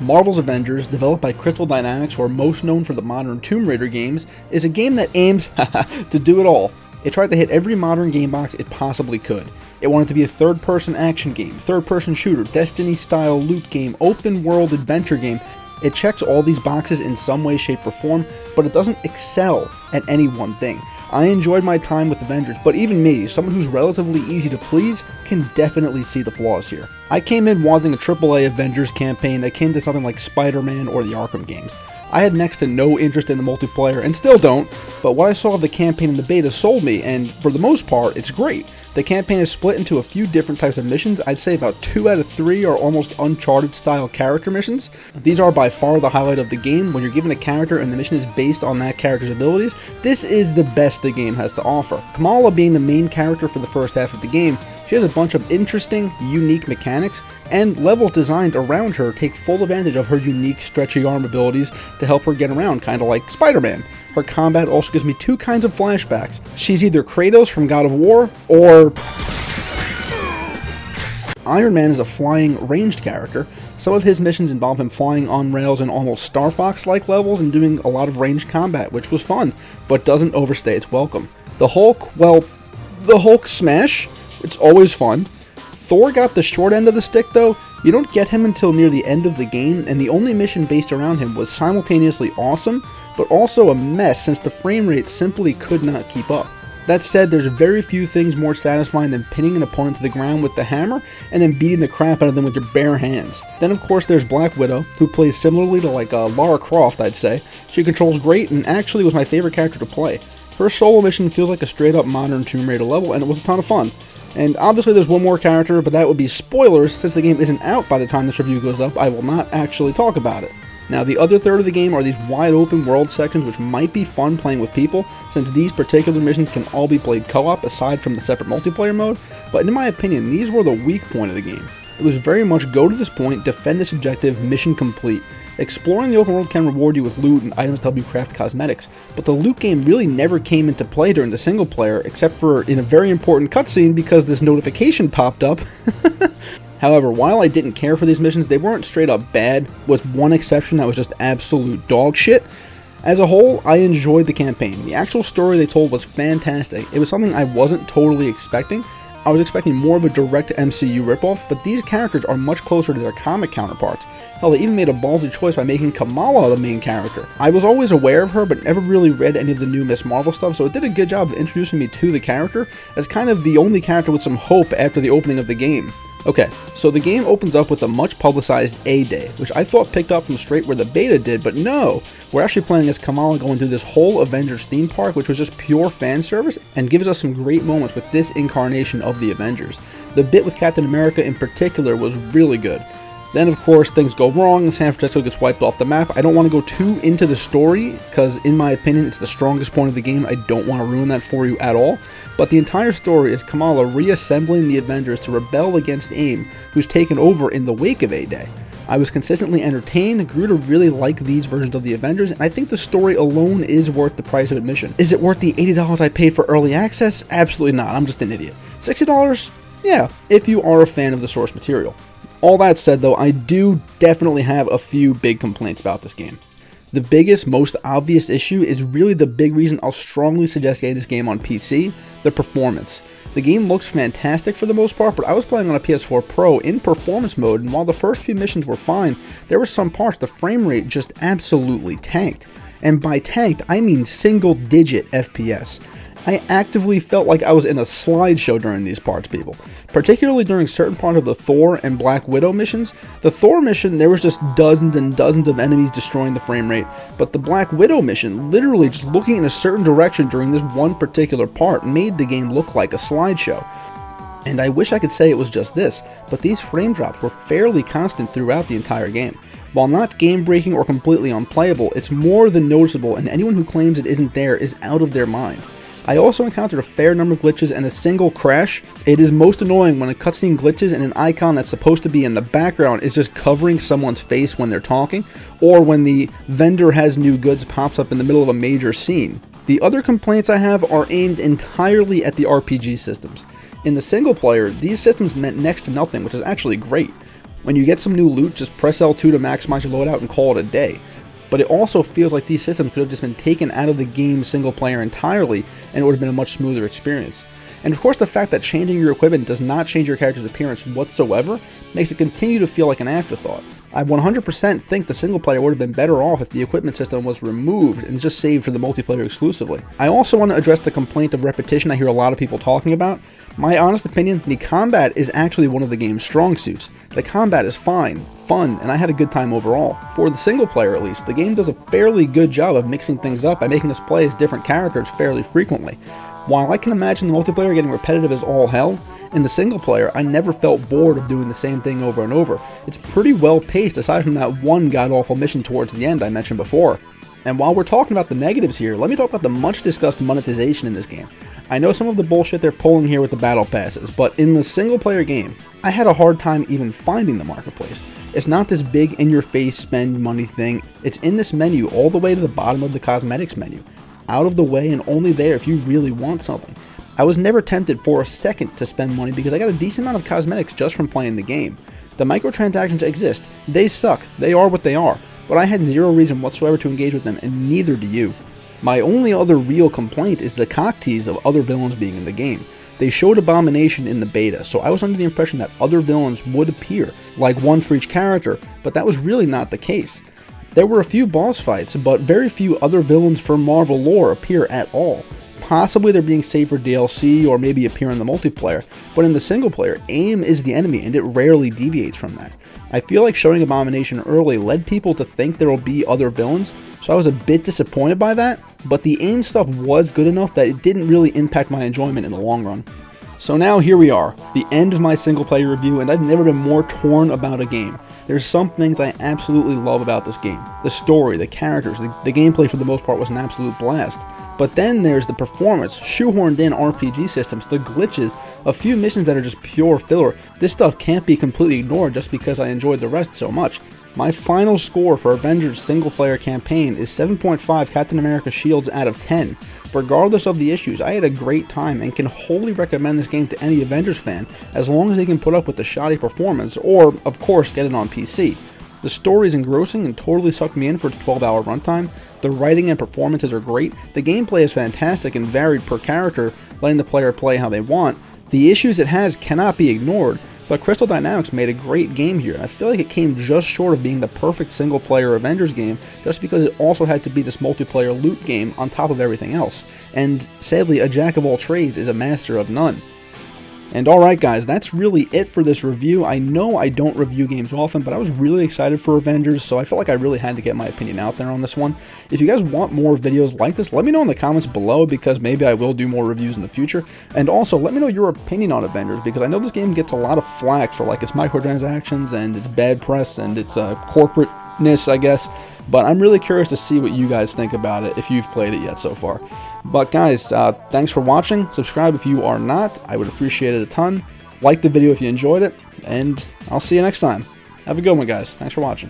Marvel's Avengers, developed by Crystal Dynamics, who are most known for the modern Tomb Raider games, is a game that aims to do it all. It tried to hit every modern game box it possibly could. It wanted to be a third-person action game, third-person shooter, Destiny-style loot game, open-world adventure game. It checks all these boxes in some way, shape, or form, but it doesn't excel at any one thing. I enjoyed my time with Avengers, but even me, someone who's relatively easy to please, can definitely see the flaws here. I came in wanting a AAA Avengers campaign akin to something like Spider-Man or the Arkham games. I had next to no interest in the multiplayer, and still don't, but what I saw of the campaign in the beta sold me, and for the most part, it's great. The campaign is split into a few different types of missions. I'd say about 2 out of 3 are almost Uncharted-style character missions. These are by far the highlight of the game. When you're given a character and the mission is based on that character's abilities, this is the best the game has to offer. Kamala being the main character for the first half of the game, she has a bunch of interesting, unique mechanics, and levels designed around her take full advantage of her unique stretchy arm abilities to help her get around, kind of like Spider-Man. Her combat also gives me 2 kinds of flashbacks. She's either Kratos from God of War, or Iron Man is a flying, ranged character. Some of his missions involve him flying on rails in almost Star Fox-like levels and doing a lot of ranged combat, which was fun, but doesn't overstay its welcome. The Hulk, well, the Hulk smash, it's always fun. Thor got the short end of the stick though. You don't get him until near the end of the game, and the only mission based around him was simultaneously awesome, but also a mess since the frame rate simply could not keep up. That said, there's very few things more satisfying than pinning an opponent to the ground with the hammer and then beating the crap out of them with your bare hands. Then of course there's Black Widow, who plays similarly to like Lara Croft, I'd say. She controls great and actually was my favorite character to play. Her solo mission feels like a straight up modern Tomb Raider level, and it was a ton of fun. And obviously there's one more character, but that would be spoilers. Since the game isn't out by the time this review goes up, I will not actually talk about it. Now, the other third of the game are these wide open world sections which might be fun playing with people, since these particular missions can all be played co-op aside from the separate multiplayer mode, but in my opinion, these were the weak point of the game. It was very much go to this point, defend this objective, mission complete. Exploring the open world can reward you with loot and items to help you craft cosmetics, but the loot game really never came into play during the single player, except for in a very important cutscene because this notification popped up. However, while I didn't care for these missions, they weren't straight up bad, with one exception that was just absolute dog shit. As a whole, I enjoyed the campaign. The actual story they told was fantastic. It was something I wasn't totally expecting. I was expecting more of a direct MCU ripoff, but these characters are much closer to their comic counterparts. Hell, they even made a ballsy choice by making Kamala the main character. I was always aware of her, but never really read any of the new Ms. Marvel stuff, so it did a good job of introducing me to the character as kind of the only character with some hope after the opening of the game. Okay, so the game opens up with a much publicized A-Day, which I thought picked up from straight where the beta did, but no! We're actually playing as Kamala going through this whole Avengers theme park, which was just pure fan service, and gives us some great moments with this incarnation of the Avengers. The bit with Captain America in particular was really good. Then of course things go wrong and San Francisco gets wiped off the map. I don't want to go too into the story, because in my opinion it's the strongest point of the game. I don't want to ruin that for you at all. But the entire story is Kamala reassembling the Avengers to rebel against AIM, who's taken over in the wake of A-Day. I was consistently entertained, grew to really like these versions of the Avengers, and I think the story alone is worth the price of admission. Is it worth the $80 I paid for early access? Absolutely not, I'm just an idiot. $60? Yeah, if you are a fan of the source material. All that said though, I do definitely have a few big complaints about this game. The biggest, most obvious issue is really the big reason I'll strongly suggest getting this game on PC, the performance. The game looks fantastic for the most part, but I was playing on a PS4 Pro in performance mode, and while the first few missions were fine, there were some parts the frame rate just absolutely tanked. And by tanked, I mean single-digit FPS. I actively felt like I was in a slideshow during these parts, people. Particularly during certain parts of the Thor and Black Widow missions. The Thor mission, there was just dozens and dozens of enemies destroying the frame rate, but the Black Widow mission, literally just looking in a certain direction during this one particular part, made the game look like a slideshow. And I wish I could say it was just this, but these frame drops were fairly constant throughout the entire game. While not game-breaking or completely unplayable, it's more than noticeable, and anyone who claims it isn't there is out of their mind. I also encountered a fair number of glitches and a single crash. It is most annoying when a cutscene glitches and an icon that's supposed to be in the background is just covering someone's face when they're talking, or when the vendor has new goods pops up in the middle of a major scene. The other complaints I have are aimed entirely at the RPG systems. In the single player, these systems meant next to nothing, which is actually great. When you get some new loot, just press L2 to maximize your loadout and call it a day. But it also feels like these systems could have just been taken out of the game single player entirely, and it would have been a much smoother experience. And of course, the fact that changing your equipment does not change your character's appearance whatsoever makes it continue to feel like an afterthought. I 100% think the single player would have been better off if the equipment system was removed and just saved for the multiplayer exclusively. I also want to address the complaint of repetition I hear a lot of people talking about. My honest opinion, the combat is actually one of the game's strong suits. The combat is fine, fun, and I had a good time overall. For the single player at least, the game does a fairly good job of mixing things up by making us play as different characters fairly frequently. While I can imagine the multiplayer getting repetitive as all hell, in the single player, I never felt bored of doing the same thing over and over. It's pretty well paced aside from that one god-awful mission towards the end I mentioned before. And while we're talking about the negatives here, let me talk about the much discussed monetization in this game. I know some of the bullshit they're pulling here with the battle passes, but in the single player game, I had a hard time even finding the marketplace. It's not this big in-your-face spend money thing. It's in this menu all the way to the bottom of the cosmetics menu. Out of the way and only there if you really want something. I was never tempted for a second to spend money because I got a decent amount of cosmetics just from playing the game. The microtransactions exist. They suck. They are what they are. But I had zero reason whatsoever to engage with them, and neither do you. My only other real complaint is the cock tease of other villains being in the game. They showed Abomination in the beta, so I was under the impression that other villains would appear, like one for each character, but that was really not the case. There were a few boss fights, but very few other villains from Marvel lore appear at all. Possibly they're being saved for DLC or maybe appear in the multiplayer, but in the single player, AIM is the enemy and it rarely deviates from that. I feel like showing Abomination early led people to think there will be other villains, so I was a bit disappointed by that, but the AIM stuff was good enough that it didn't really impact my enjoyment in the long run. So now here we are, the end of my single player review, and I've never been more torn about a game. There's some things I absolutely love about this game. The story, the characters, the gameplay for the most part was an absolute blast. But then there's the performance, shoehorned in RPG systems, the glitches, a few missions that are just pure filler. This stuff can't be completely ignored just because I enjoyed the rest so much. My final score for Avengers single player campaign is 7.5 Captain America shields out of 10. Regardless of the issues, I had a great time and can wholly recommend this game to any Avengers fan as long as they can put up with the shoddy performance or, of course, get it on PC. The story is engrossing and totally sucked me in for its 12-hour runtime. The writing and performances are great. The gameplay is fantastic and varied per character, letting the player play how they want. The issues it has cannot be ignored, but Crystal Dynamics made a great game here, and I feel like it came just short of being the perfect single-player Avengers game just because it also had to be this multiplayer loot game on top of everything else. And sadly, a jack of all trades is a master of none. And alright guys, that's really it for this review. I know I don't review games often, but I was really excited for Avengers, so I felt like I really had to get my opinion out there on this one. If you guys want more videos like this, let me know in the comments below, because maybe I will do more reviews in the future. And also, let me know your opinion on Avengers, because I know this game gets a lot of flack for like its microtransactions and its bad press and its corporateness, I guess. But I'm really curious to see what you guys think about it if you've played it yet so far. But guys, thanks for watching. Subscribe if you are not. I would appreciate it a ton. Like the video if you enjoyed it. And I'll see you next time. Have a good one, guys. Thanks for watching.